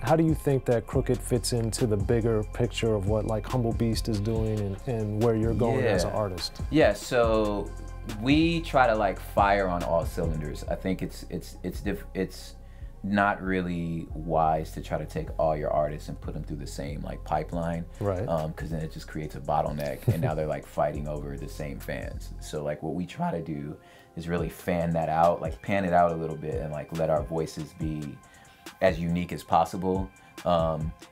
how do you think that Crooked fits into the bigger picture of what like Humble Beast is doing and where you're going as an artist? Yeah, so we try to like fire on all cylinders. I think it's not really wise to try to take all your artists and put them through the same like pipeline, right? Because then it just creates a bottleneck, and now they're like fighting over the same fans. So like what we try to do is really fan that out, like pan it out a little bit, and like let our voices be as unique as possible,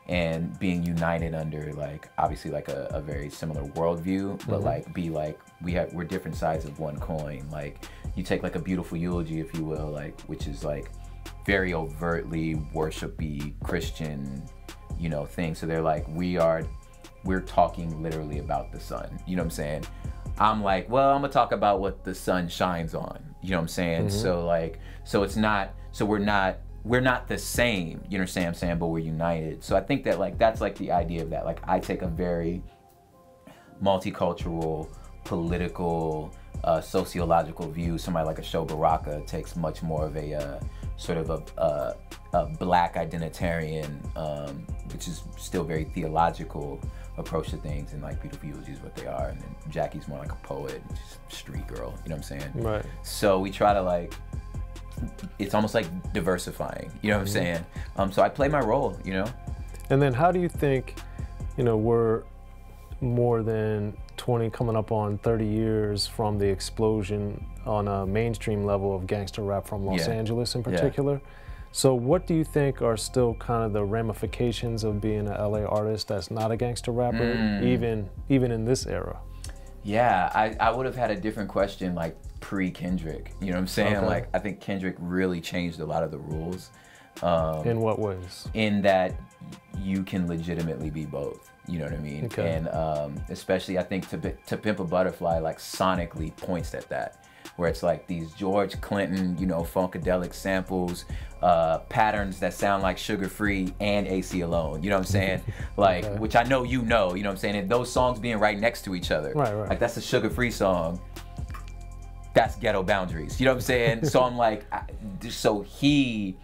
and being united under like obviously like a very similar worldview, but like be like we're different sides of one coin. Like you take like a Beautiful Eulogy, if you will, like which is like very overtly worshipy Christian, you know, thing. So they're like, we're talking literally about the sun. You know what I'm saying? I'm like, well, I'm gonna talk about what the sun shines on. You know what I'm saying? So like, so it's not, so we're not the same. You understand what I'm saying? But we're united. So I think that like that's like the idea of that. Like I take a very multicultural, political, sociological view. Somebody like a Sho Baraka takes much more of a sort of a black identitarian, which is still very theological approach to things, and like Beautiful Eulogy is what they are, and then Jackie's more like a poet, just street girl, you know what I'm saying? Right. So we try to like, it's almost like diversifying, you know what I'm saying? So I play my role, you know? And then how do you think, you know, we're more than 20, coming up on 30 years from the explosion on a mainstream level of gangster rap from Los Angeles in particular. So what do you think are still kind of the ramifications of being an LA artist that's not a gangster rapper, even in this era? Yeah, I would have had a different question like pre-Kendrick, you know what I'm saying? Okay. Like I think Kendrick really changed a lot of the rules. In what ways? In that you can legitimately be both. You know what I mean? Okay. And especially I think To Pimp a Butterfly like sonically points at that, where it's like these George Clinton, you know, funkadelic samples, patterns that sound like Sugar Free and AC Alone, you know what I'm saying? Like, which I know you know what I'm saying? And those songs being right next to each other. Right. Like that's a Sugar Free song. That's Ghetto Boundaries, you know what I'm saying? So I'm like, so he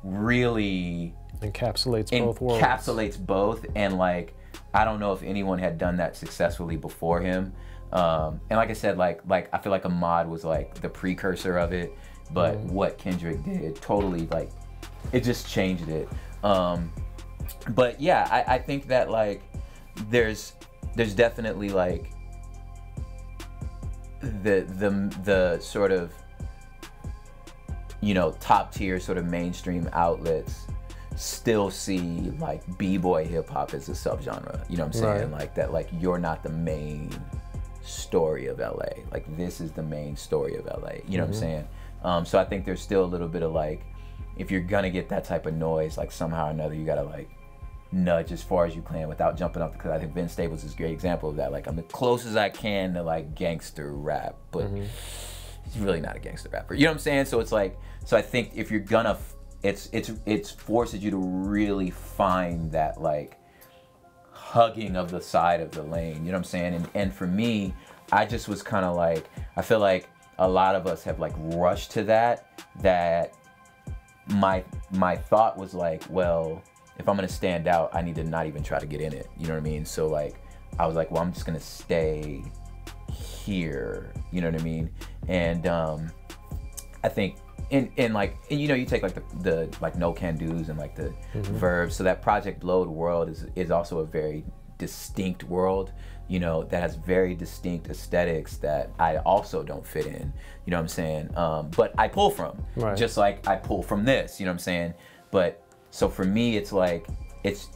really encapsulates both worlds. Encapsulates both, and like, I don't know if anyone had done that successfully before him. And like I said, like I feel like Ahmad was like the precursor of it, but what Kendrick did totally like, it just changed it. But yeah, I think that like there's definitely like the sort of, you know, top tier sort of mainstream outlets still see like b-boy hip-hop as a subgenre, you know what I'm saying? Like that, like you're not the main story of LA, like this is the main story of LA, you know what I'm saying? So I think there's still a little bit of like, if you're gonna get that type of noise, like somehow or another you gotta like nudge as far as you can without jumping up, because I think Vince Staples is a great example of that. Like I'm the closest as I can to like gangster rap, but he's really not a gangster rapper, you know what I'm saying? So it's like, so I think if you're gonna it's forces you to really find that like hugging of the side of the lane, you know what I'm saying? And for me, I just was kind of like, I feel like a lot of us have like rushed to that my thought was like, well, if I'm gonna stand out, I need to not even try to get in it, you know what I mean? So like, I was like, well, I'm just gonna stay here, you know what I mean? And I think and like, and you know, you take like the like No Can Do's and like the verbs. So that Project Blowed world is also a very distinct world, you know, that has very distinct aesthetics that I also don't fit in, you know what I'm saying? But I pull from, just like I pull from this, you know what I'm saying? But so for me, it's like, it's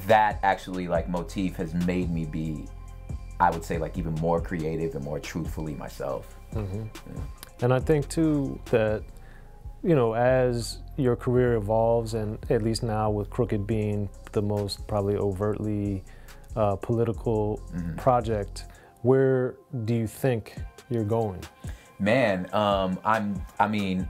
that actually like motif has made me be, I would say, like even more creative and more truthfully myself. Yeah. And I think too that, you know, as your career evolves, and at least now with Crooked being the most probably overtly political project, where do you think you're going? Man, I mean,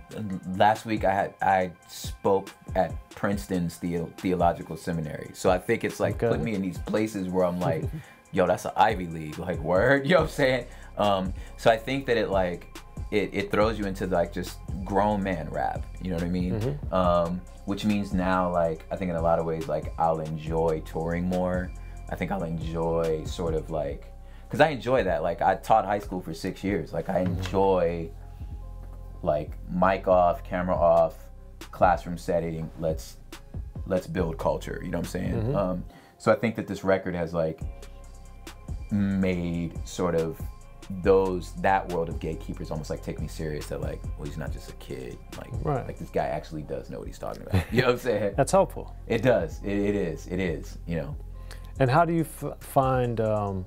last week I spoke at Princeton's theological seminary. So I think it's like put me in these places where I'm like, yo, that's an Ivy League, like word, you know what I'm saying? So I think that it like, it throws you into like just grown man rap, you know what I mean? Which means now, like, I think in a lot of ways, like, I'll enjoy touring more. I think I'll enjoy sort of like, because I enjoy that. Like, I taught high school for 6 years. Like, I enjoy, like, mic off, camera off, classroom setting, let's build culture, you know what I'm saying? So I think that this record has, like, made sort of that world of gatekeepers almost like take me serious, that like, well, he's not just a kid, like, like this guy actually does know what he's talking about. You know what I'm saying? That's helpful. It does. It is, you know. And how do you find, I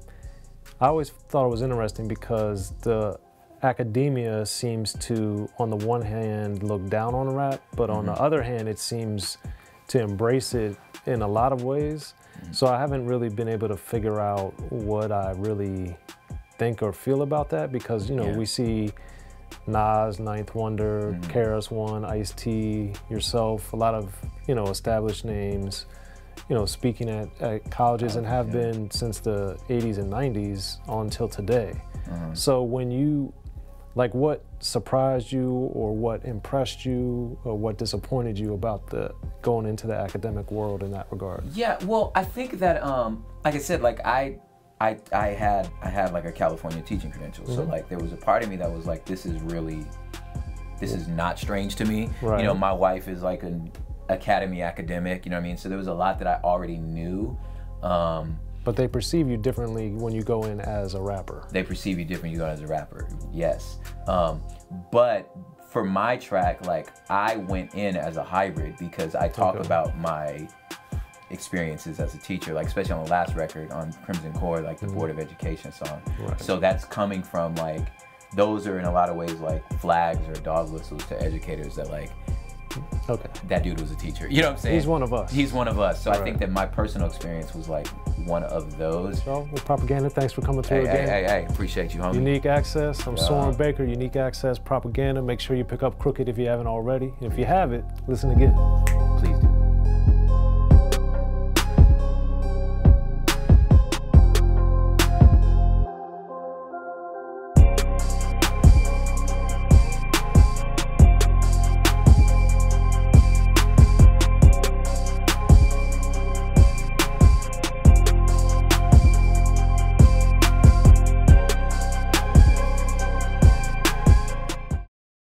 always thought it was interesting because the academia seems to, on the one hand, look down on rap, but on the other hand, it seems to embrace it in a lot of ways. So I haven't really been able to figure out what I really think or feel about that, because, you know, we see Nas, Ninth Wonder, KRS-One, Ice-T, yourself, a lot of, you know, established names, you know, speaking at colleges and have been since the 80s and 90s until today. So when you, like, what surprised you or what impressed you or what disappointed you about going into the academic world in that regard? Yeah, well, I think that, like I said, like I had like a California teaching credential, so like there was a part of me that was like, this is not strange to me. You know, my wife is like an academy academic, you know what I mean? So there was a lot that I already knew. But they perceive you differently when you go in as a rapper. They perceive you differently when you go in as a rapper, yes. But for my track, like, I went in as a hybrid because I talk about my experiences as a teacher, like especially on the last record on Crimson Core, like the Board of Education song. So that's coming from, like, those are in a lot of ways like flags or dog whistles to educators that, like, that dude was a teacher. You know what I'm saying? He's one of us. He's one of us. So I think that my personal experience was like one of those. So with Propaganda, thanks for coming through again. Hey, appreciate you, homie. Unique Access. I'm Soren Baker, Unique Access, Propaganda. Make sure you pick up Crooked if you haven't already. And if you have it, listen again.